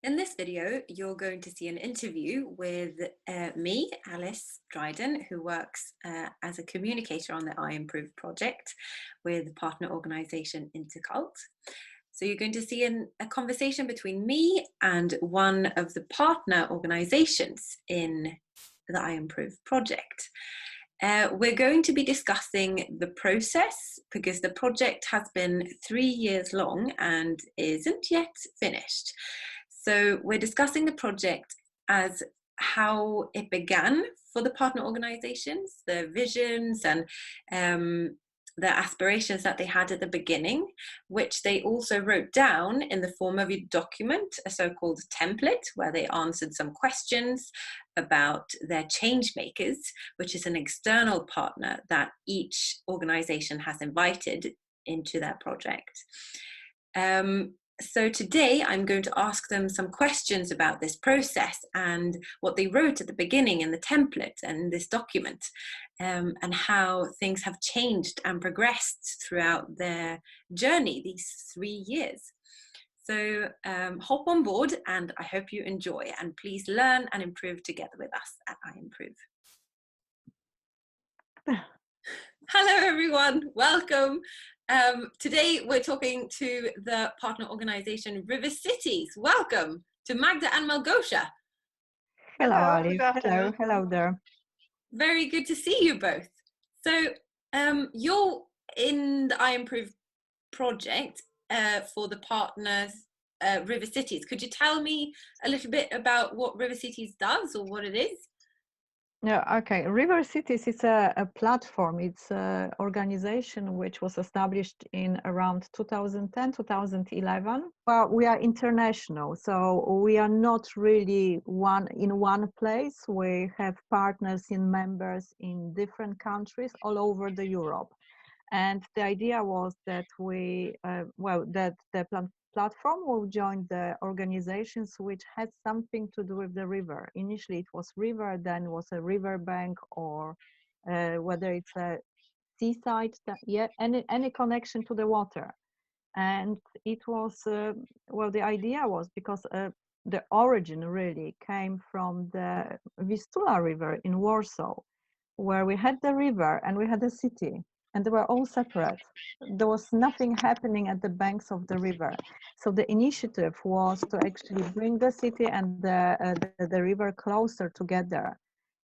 In this video, you're going to see an interview with me, Alice Dryden, who works as a communicator on the I Improve project with partner organisation Intercult. So you're going to see a conversation between me and one of the partner organisations in the I Improve project. We're going to be discussing the process because the project has been 3 years long and isn't yet finished. So we're discussing the project as how it began for the partner organizations, their visions and their aspirations that they had at the beginning, which they also wrote down in the form of a document, a so-called template, where they answered some questions about their change makers, which is an external partner that each organization has invited into their project. So today I'm going to ask them some questions about this process and what they wrote at the beginning in the template and this document, and how things have changed and progressed throughout their journey these 3 years. So hop on board and I hope you enjoy, and please learn and improve together with us at I Improve. Hello everyone, welcome. Today we're talking to the partner organisation RiverCities. Welcome to Magda and Malgosia. Hello, Ali. Hello there. Very good to see you both. So you're in the I Improve project for the partners RiverCities. Could you tell me a little bit about what RiverCities does or what it is? Yeah, okay. RiverCities is a platform. It's an organization which was established in around 2010, 2011. Well, we are international, so we are not really in one place. We have partners and members in different countries all over the Europe. And the idea was that that the platform will join the organizations which had something to do with the river. Initially it was river, then it was a river bank, or whether it's a seaside, any connection to the water. And it was, the idea was because the origin really came from the Vistula River in Warsaw, where we had the river and we had the city, and they were all separate. There was nothing happening at the banks of the river. So the initiative was to actually bring the city and the river closer together,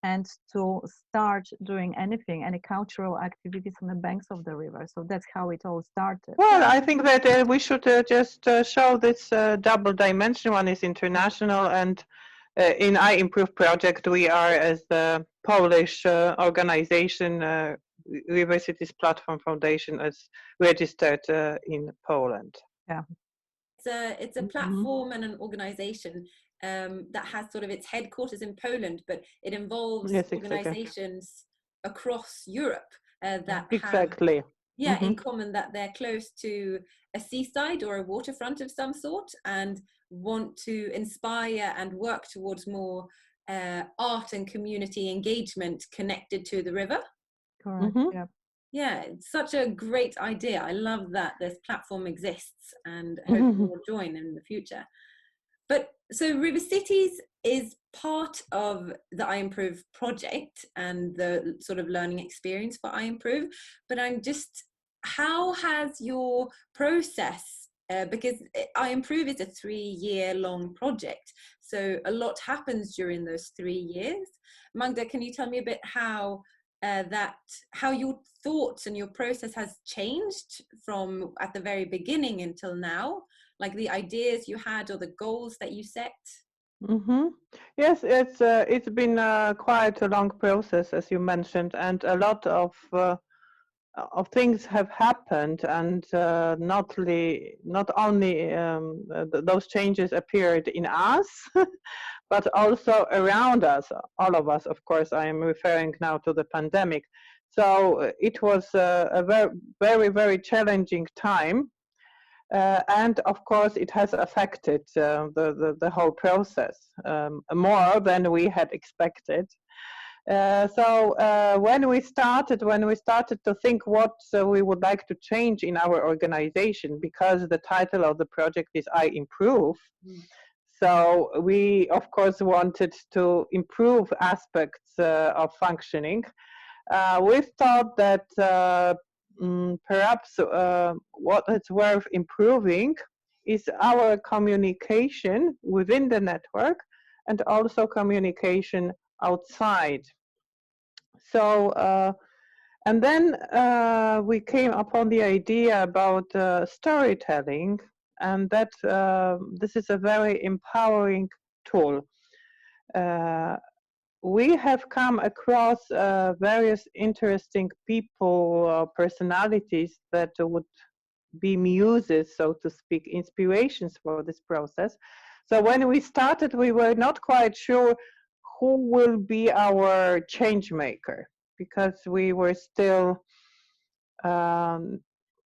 and to start doing any cultural activities on the banks of the river. So that's how it all started. Well, I think that we should just show this double dimension. One is international, and in I Improve project, we are, as the Polish organization, RiverCities Platform Foundation, as registered in Poland. Yeah, it's a platform and an organization that has sort of its headquarters in Poland, but it involves organizations across Europe that exactly have in common that they're close to a seaside or a waterfront of some sort and want to inspire and work towards more art and community engagement connected to the river. Correct. Yeah, it's such a great idea. I love that this platform exists, and hope you will join in the future. But so RiverCities is part of the I Improve project and the sort of learning experience for I Improve. But how has your process, because I Improve is a 3-year-long project, so a lot happens during those 3 years. Magda, can you tell me a bit how your thoughts and your process has changed from at the very beginning until now, like the ideas you had or the goals that you set? Yes, it's been quite a long process, as you mentioned, and a lot of things have happened, and not only those changes appeared in us, but also around us, all of us. Of course, I am referring now to the pandemic. So it was a very, very, very challenging time. And of course, it has affected the whole process more than we had expected. So when we started to think what we would like to change in our organization, because the title of the project is I Improve. So we, of course, wanted to improve aspects of functioning. We thought that perhaps what is worth improving is our communication within the network and also communication outside. So, and then we came upon the idea about storytelling, and that this is a very empowering tool. We have come across various interesting people, personalities that would be muses, so to speak, inspirations for this process. So when we started, we were not quite sure who will be our change maker, because we were still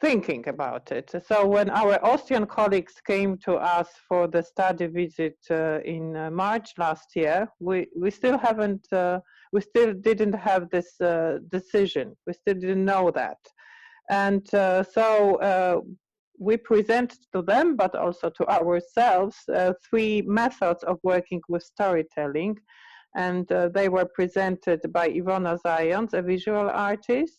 thinking about it. So when our Austrian colleagues came to us for the study visit in March last year, we still haven't, we still didn't have this decision. We still didn't know that. And so we presented to them, but also to ourselves, three methods of working with storytelling. And they were presented by Iwona Zając, a visual artist,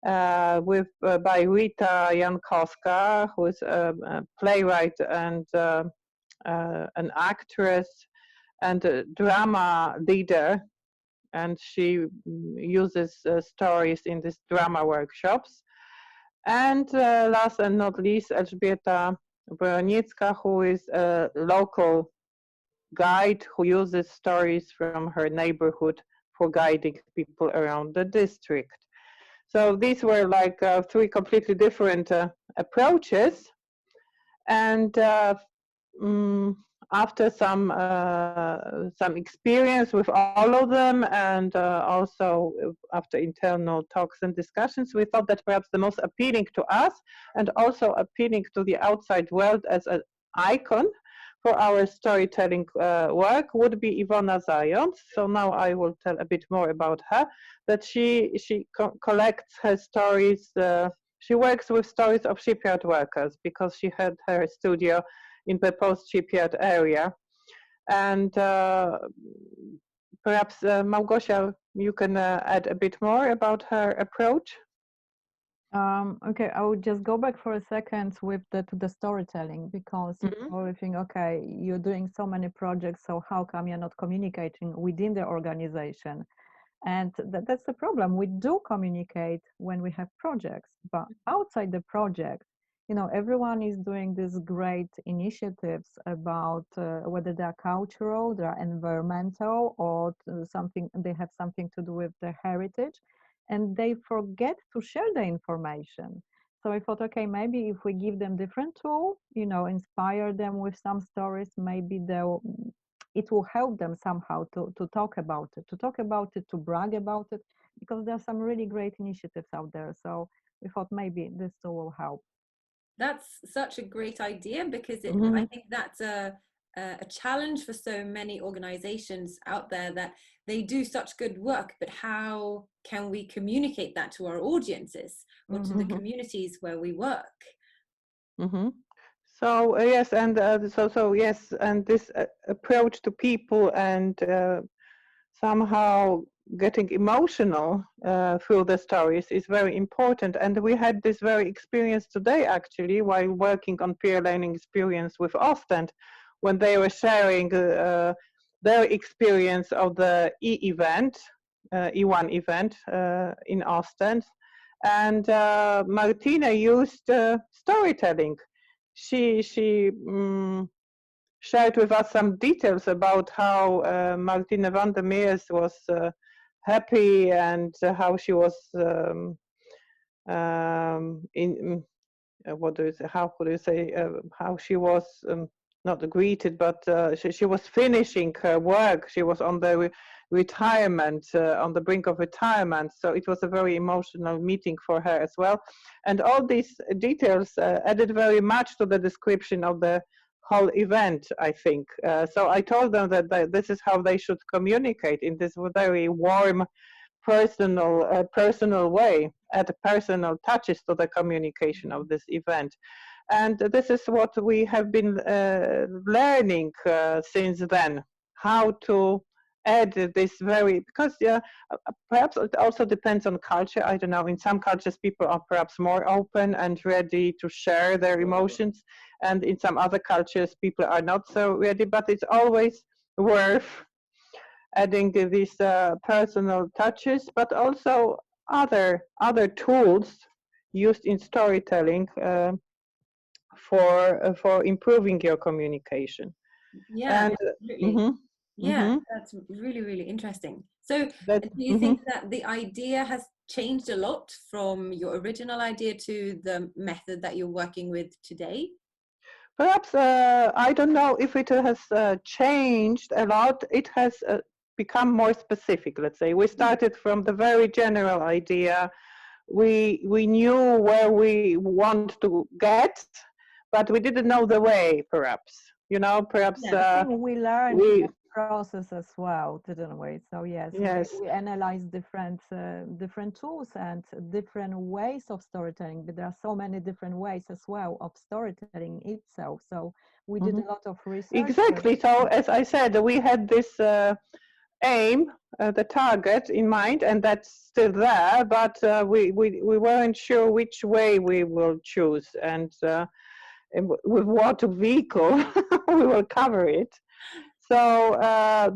by Rita Jankowska, who is a playwright and an actress and a drama leader, and she uses stories in these drama workshops. And last and not least, Elżbieta Broniecka, who is a local guide who uses stories from her neighborhood for guiding people around the district. So these were like three completely different approaches. And after some experience with all of them, and also after internal talks and discussions, we thought that perhaps the most appealing to us and also appealing to the outside world as an icon for our storytelling work would be Iwona Zając. So now I will tell a bit more about her, that she collects her stories. She works with stories of shipyard workers because she had her studio in the post-shipyard area. And perhaps Małgosia, you can add a bit more about her approach. Okay, I would just go back for a second with to the storytelling, because we think, okay, you're doing so many projects, so how come you're not communicating within the organization? And that's the problem. We do communicate when we have projects, but outside the project, you know, everyone is doing these great initiatives about whether they are cultural, they are environmental, or something, they have something to do with their heritage, and they forget to share the information. So I thought, okay, maybe if we give them different tool, you know, inspire them with some stories, maybe it will help them somehow to talk about it, to brag about it, because there are some really great initiatives out there. So we thought maybe this tool will help. That's such a great idea, because I think that's a challenge for so many organizations out there, that they do such good work, but how can we communicate that to our audiences or to the communities where we work? So yes, and yes, and this approach to people and somehow getting emotional through the stories is very important. And we had this very experience today, actually, while working on peer learning experience with Ostend, when they were sharing their experience of the E1 event in Ostend. And Martina used storytelling. She shared with us some details about how Martine van der Meers was happy, and how she was how she was not greeted, but she was finishing her work. She was on the retirement, on the brink of retirement. So it was a very emotional meeting for her as well. And all these details added very much to the description of the whole event, I think. So I told them that this is how they should communicate, in this very warm, personal way, add personal touches to the communication of this event. And this is what we have been learning since then, how to add this because perhaps it also depends on culture. I don't know, in some cultures people are perhaps more open and ready to share their emotions, and in some other cultures people are not so ready, but it's always worth adding these personal touches, but also other tools used in storytelling for improving your communication. Yeah, And absolutely. Yeah, that's really, really interesting. So do you think that the idea has changed a lot from your original idea to the method that you're working with today? Perhaps, I don't know if it has changed a lot. It has become more specific, let's say. We started from the very general idea. We knew where we want to get, but we didn't know the way, perhaps. You know, perhaps I think we learned the process as well, didn't we? So yes, we analyzed different tools and different ways of storytelling, but there are so many different ways as well of storytelling itself. So we did a lot of research. Exactly. So as I said, we had this aim, the target in mind, and that's still there, but we weren't sure which way we will choose and with what vehicle we will cover it. So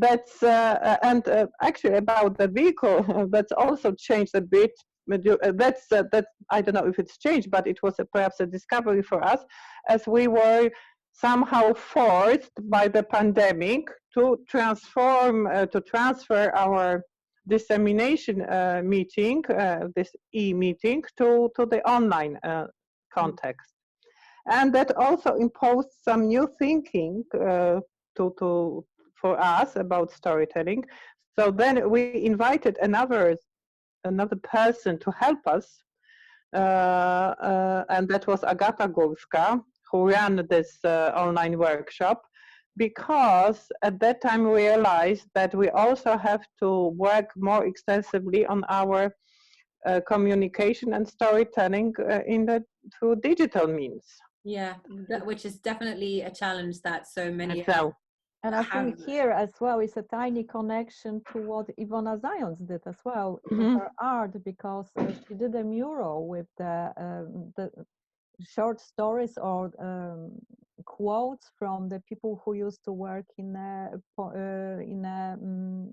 that's and actually about the vehicle, that's also changed a bit. That's I don't know if it's changed, but it was perhaps a discovery for us, as we were somehow forced by the pandemic to transfer our dissemination meeting, this e-meeting, to the online context. And that also imposed some new thinking for us about storytelling. So then we invited another person to help us, and that was Agata Górska, who ran this online workshop, because at that time we realized that we also have to work more extensively on our communication and storytelling through digital means. Yeah, which is definitely a challenge that so many and I think here as well is a tiny connection to what Ivona Zając did as well in her art, because she did a mural with the short stories or quotes from the people who used to work in a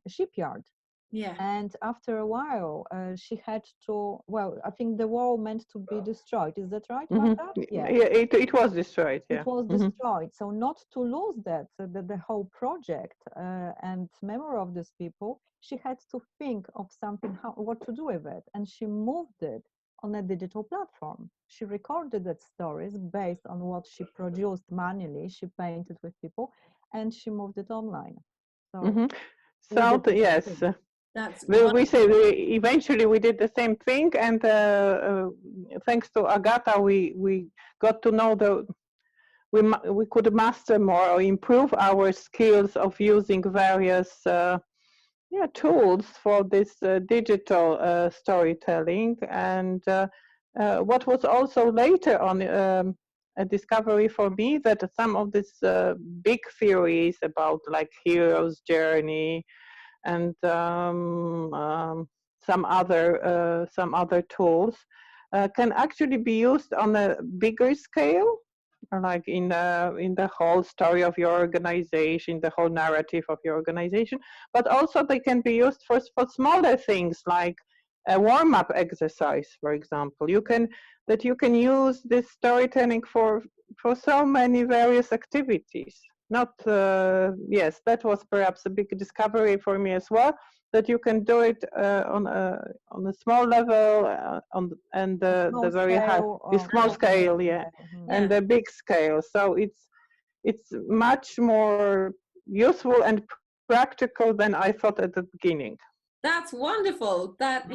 shipyard. Yeah. And after a while, she had to, well, I think the wall meant to be destroyed. Is that right, Marta? Yeah, it was destroyed. Yeah. It was destroyed. So not to lose that, the whole project and memory of these people, she had to think of something, what to do with it. And she moved it on a digital platform. She recorded that stories based on what she produced manually. She painted with people, and she moved it online. So, yes. We say eventually we did the same thing, and thanks to Agata, we got to know we could master more or improve our skills of using various tools for this digital storytelling. And what was also later on a discovery for me, that some of these big theories about like hero's journey and some other tools can actually be used on a bigger scale, like in the whole story of your organization, the whole narrative of your organization. But also they can be used for smaller things, like a warm-up exercise, for example. You can use this storytelling for so many various activities. Not yes, that was perhaps a big discovery for me as well, that you can do it on a small level, and the very high, the small scale, and the big scale. So it's much more useful and practical than I thought at the beginning. That's wonderful. I'm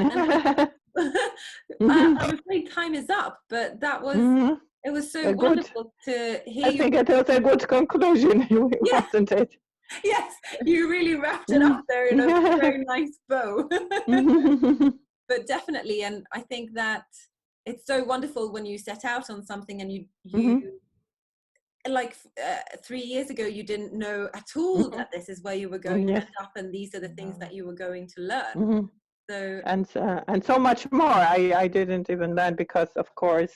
afraid time is up, but that was. It was so wonderful to hear. I think it was a good conclusion, wasn't it? Yes, you really wrapped it up there in a very nice bow. But definitely, and I think that it's so wonderful when you set out on something and you Mm-hmm. like 3 years ago you didn't know at all Mm-hmm. that this is where you were going to Yes. end up and these are the things that you were going to learn. Mm-hmm. So And so much more I didn't even learn, because of course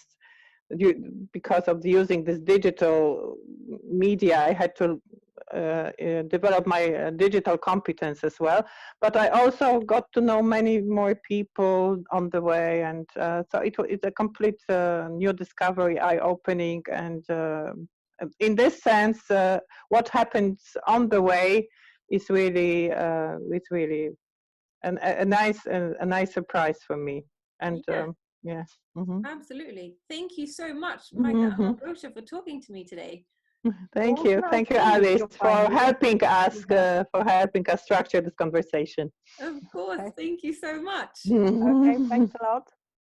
because of using this digital media, I had to develop my digital competence as well. But I also got to know many more people on the way, and so it's a complete new discovery, eye-opening. And in this sense, what happens on the way is really it's really a nice surprise for me. And yeah, yeah. Mm-hmm. absolutely. Thank you so much, Magda Mm-hmm. Amalgosha, for talking to me today. Thank It was you, nice to meet Alice, you for finally. helping us Yeah. structure this conversation. Of course. Okay. Thank you so much. Okay, thanks a lot.